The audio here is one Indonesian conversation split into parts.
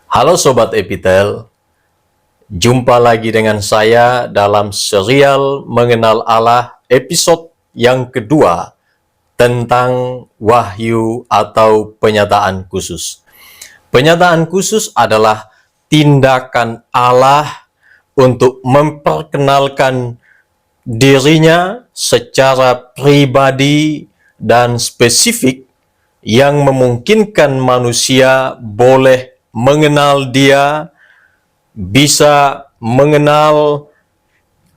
Halo Sobat Epitel, jumpa lagi dengan saya dalam serial Mengenal Allah episode yang kedua tentang wahyu atau penyataan khusus. Penyataan khusus adalah tindakan Allah untuk memperkenalkan dirinya secara pribadi dan spesifik yang memungkinkan manusia boleh mengenal Dia, bisa mengenal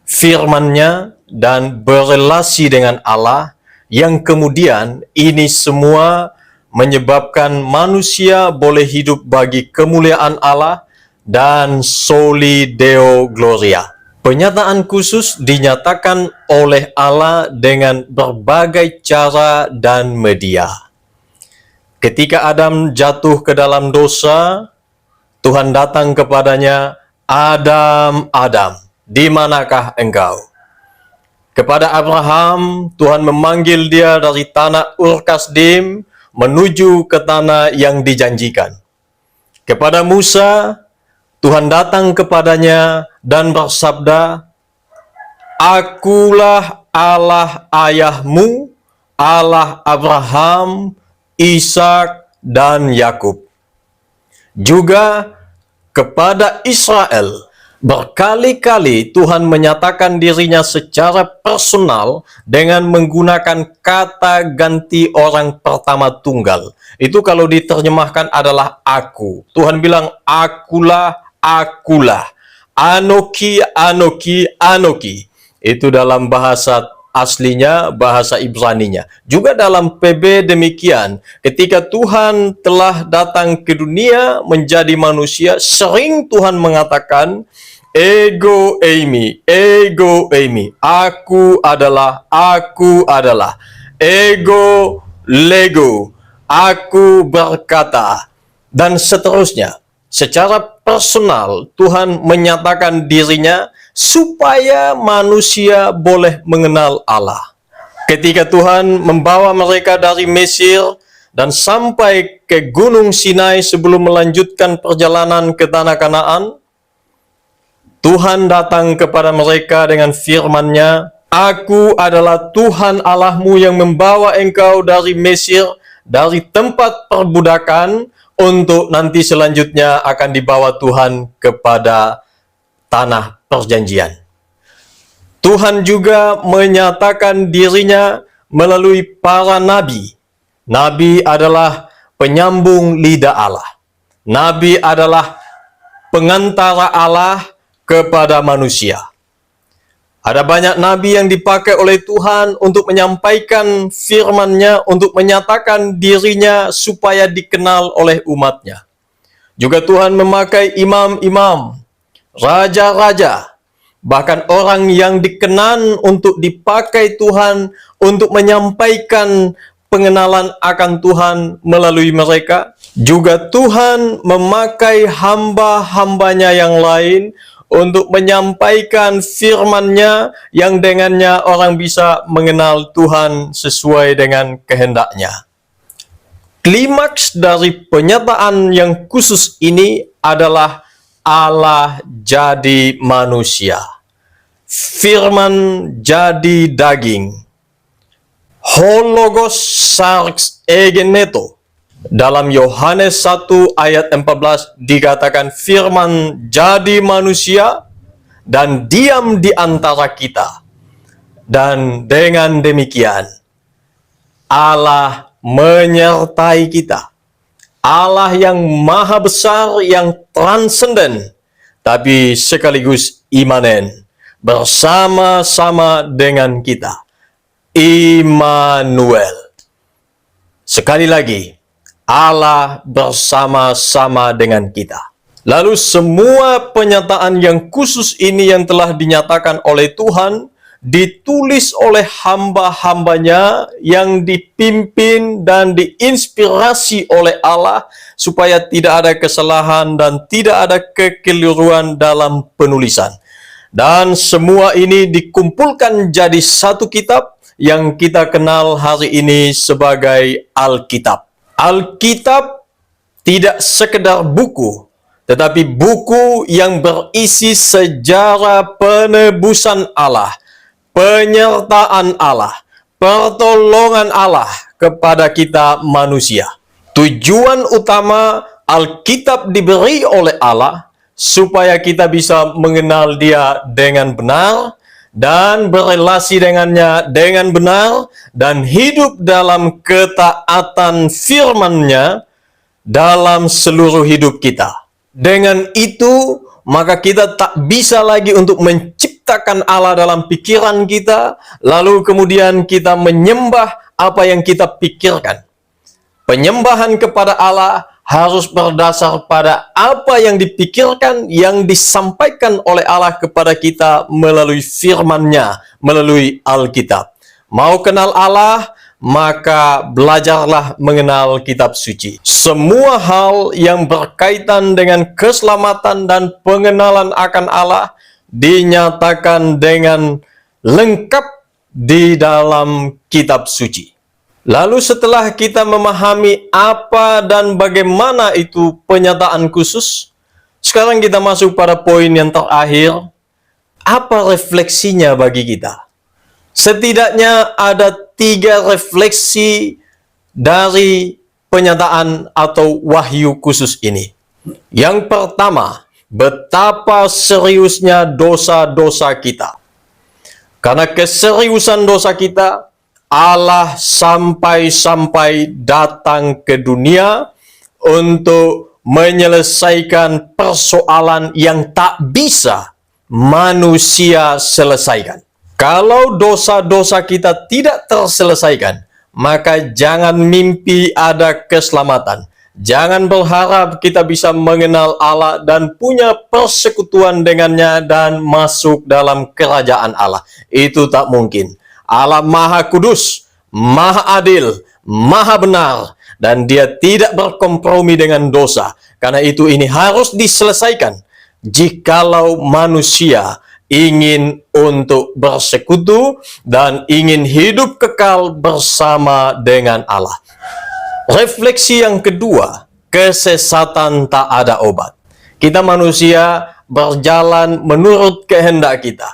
firman-Nya dan berelasi dengan Allah, yang kemudian ini semua menyebabkan manusia boleh hidup bagi kemuliaan Allah dan soli Deo Gloria. Penyataan khusus dinyatakan oleh Allah dengan berbagai cara dan media. Ketika Adam jatuh ke dalam dosa, Tuhan datang kepadanya, "Adam, Adam, di manakah engkau?" Kepada Abraham, Tuhan memanggil dia dari tanah Ur Kasdim menuju ke tanah yang dijanjikan. Kepada Musa, Tuhan datang kepadanya dan bersabda, "Akulah Allah ayahmu, Allah Abraham, Ishak, dan Yakub." Juga kepada Israel, berkali-kali Tuhan menyatakan dirinya secara personal dengan menggunakan kata ganti orang pertama tunggal. Itu kalau diterjemahkan adalah aku. Tuhan bilang, "Akulah, akulah. Anoki, anoki, anoki." Itu dalam bahasa aslinya, bahasa Ibraninya. Juga dalam PB demikian, ketika Tuhan telah datang ke dunia menjadi manusia, sering Tuhan mengatakan, "Ego eimi, ego eimi, aku adalah, ego lego, aku berkata," dan seterusnya. Secara personal, Tuhan menyatakan dirinya supaya manusia boleh mengenal Allah. Ketika Tuhan membawa mereka dari Mesir dan sampai ke Gunung Sinai sebelum melanjutkan perjalanan ke tanah Kanaan, Tuhan datang kepada mereka dengan firman-Nya, "Aku adalah Tuhan Allahmu yang membawa engkau dari Mesir, dari tempat perbudakan, untuk nanti selanjutnya akan dibawa Tuhan kepada tanah perjanjian." Tuhan juga menyatakan dirinya melalui para nabi. Nabi adalah penyambung lidah Allah. Nabi adalah pengantara Allah kepada manusia. Ada banyak nabi yang dipakai oleh Tuhan untuk menyampaikan firman-Nya, untuk menyatakan dirinya supaya dikenal oleh umat-Nya. Juga Tuhan memakai imam-imam, raja-raja, bahkan orang yang dikenan untuk dipakai Tuhan untuk menyampaikan pengenalan akan Tuhan melalui mereka. Juga Tuhan memakai hamba-hambanya yang lain untuk menyampaikan firman-Nya yang dengannya orang bisa mengenal Tuhan sesuai dengan kehendak-Nya. Klimaks dari penyataan yang khusus ini adalah Allah jadi manusia. Firman jadi daging. Hologos sarx egeneto. Dalam Yohanes 1 ayat 14 dikatakan firman jadi manusia dan diam di antara kita. Dan dengan demikian Allah menyertai kita. Allah yang maha besar, yang transenden, tapi sekaligus imanen, bersama-sama dengan kita. Immanuel. Sekali lagi, Allah bersama-sama dengan kita. Lalu semua penyataan yang khusus ini yang telah dinyatakan oleh Tuhan, ditulis oleh hamba-hambanya yang dipimpin dan diinspirasi oleh Allah, supaya tidak ada kesalahan dan tidak ada kekeliruan dalam penulisan. Dan semua ini dikumpulkan jadi satu kitab yang kita kenal hari ini sebagai Alkitab. Alkitab tidak sekedar buku, tetapi buku yang berisi sejarah penebusan Allah, penyertaan Allah, pertolongan Allah kepada kita manusia. Tujuan utama Alkitab diberi oleh Allah supaya kita bisa mengenal Dia dengan benar dan berelasi dengannya dengan benar dan hidup dalam ketaatan firman-Nya dalam seluruh hidup kita. Dengan itu, maka kita tak bisa lagi untuk menciptakan Allah dalam pikiran kita, lalu kemudian kita menyembah apa yang kita pikirkan. Penyembahan kepada Allah harus berdasar pada apa yang dipikirkan, yang disampaikan oleh Allah kepada kita melalui firman-Nya, melalui Alkitab. Mau kenal Allah, maka belajarlah mengenal kitab suci. Semua hal yang berkaitan dengan keselamatan dan pengenalan akan Allah dinyatakan dengan lengkap di dalam kitab suci. Lalu setelah kita memahami apa dan bagaimana itu penyataan khusus, sekarang kita masuk pada poin yang terakhir. Apa refleksinya bagi kita? Setidaknya ada 3 refleksi dari penyataan atau wahyu khusus ini. Yang pertama, betapa seriusnya dosa-dosa kita. Karena keseriusan dosa kita, Allah sampai-sampai datang ke dunia untuk menyelesaikan persoalan yang tak bisa manusia selesaikan. Kalau dosa-dosa kita tidak terselesaikan, maka jangan mimpi ada keselamatan. Jangan berharap kita bisa mengenal Allah dan punya persekutuan dengannya dan masuk dalam kerajaan Allah. Itu tak mungkin. Allah Maha Kudus, Maha Adil, Maha Benar, dan Dia tidak berkompromi dengan dosa. Karena itu ini harus diselesaikan. Jikalau manusia ingin untuk bersekutu dan ingin hidup kekal bersama dengan Allah. Refleksi yang kedua, kesesatan tak ada obat. Kita manusia berjalan menurut kehendak kita.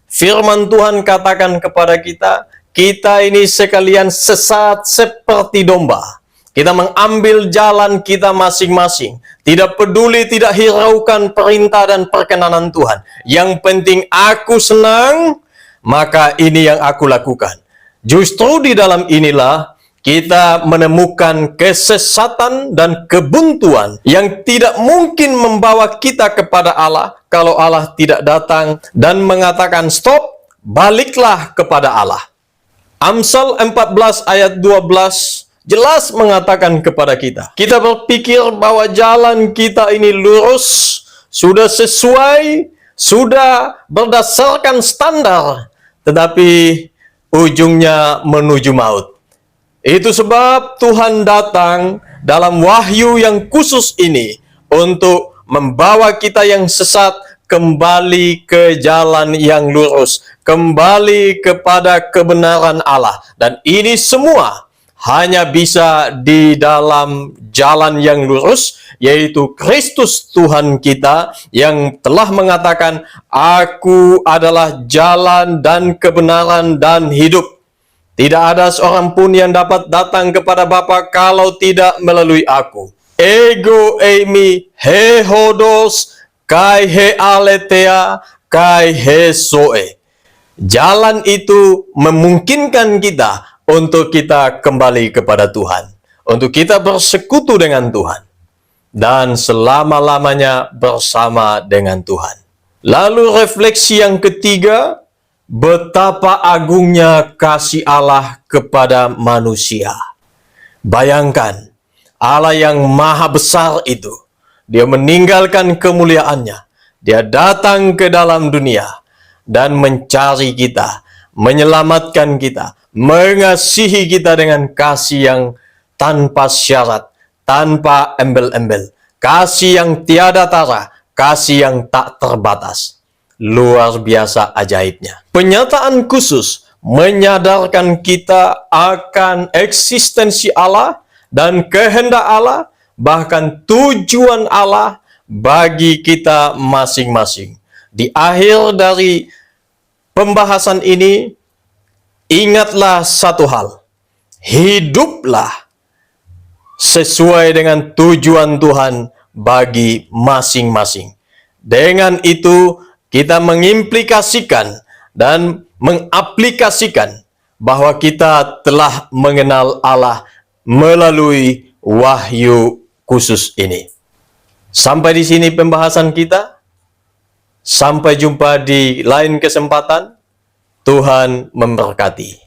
Firman Tuhan katakan kepada kita, kita ini sekalian sesat seperti domba. Kita mengambil jalan kita masing-masing. Tidak peduli, tidak hiraukan perintah dan perkenanan Tuhan. Yang penting aku senang, maka ini yang aku lakukan. Justru di dalam inilah kita menemukan kesesatan dan kebuntuan yang tidak mungkin membawa kita kepada Allah kalau Allah tidak datang dan mengatakan stop, baliklah kepada Allah. Amsal 14 ayat 12 jelas mengatakan kepada kita. Kita berpikir bahwa jalan kita ini lurus, sudah sesuai, sudah berdasarkan standar, tetapi ujungnya menuju maut. Itu sebab Tuhan datang dalam wahyu yang khusus ini untuk membawa kita yang sesat kembali ke jalan yang lurus, kembali kepada kebenaran Allah. Dan ini semua hanya bisa di dalam jalan yang lurus, yaitu Kristus Tuhan kita yang telah mengatakan, Aku adalah jalan dan kebenaran dan hidup. Tidak ada seorang pun yang dapat datang kepada Bapa kalau tidak melalui aku. Ego eimi he hodos kai he aletea kai he soe. Jalan itu memungkinkan kita untuk kita kembali kepada Tuhan, untuk kita bersekutu dengan Tuhan, dan selama-lamanya bersama dengan Tuhan. Lalu refleksi yang ketiga, betapa agungnya kasih Allah kepada manusia. Bayangkan, Allah yang maha besar itu, Dia meninggalkan kemuliaannya, Dia datang ke dalam dunia, dan mencari kita, menyelamatkan kita, mengasihi kita dengan kasih yang tanpa syarat, tanpa embel-embel, kasih yang tiada tara, kasih yang tak terbatas. Luar biasa ajaibnya. Penyataan khusus menyadarkan kita akan eksistensi Allah dan kehendak Allah, bahkan tujuan Allah bagi kita masing-masing. Di akhir dari pembahasan ini, ingatlah satu hal. Hiduplah sesuai dengan tujuan Tuhan bagi masing-masing. Dengan itu, kita mengimplikasikan dan mengaplikasikan bahwa kita telah mengenal Allah melalui wahyu khusus ini. Sampai di sini pembahasan kita. Sampai jumpa di lain kesempatan. Tuhan memberkati.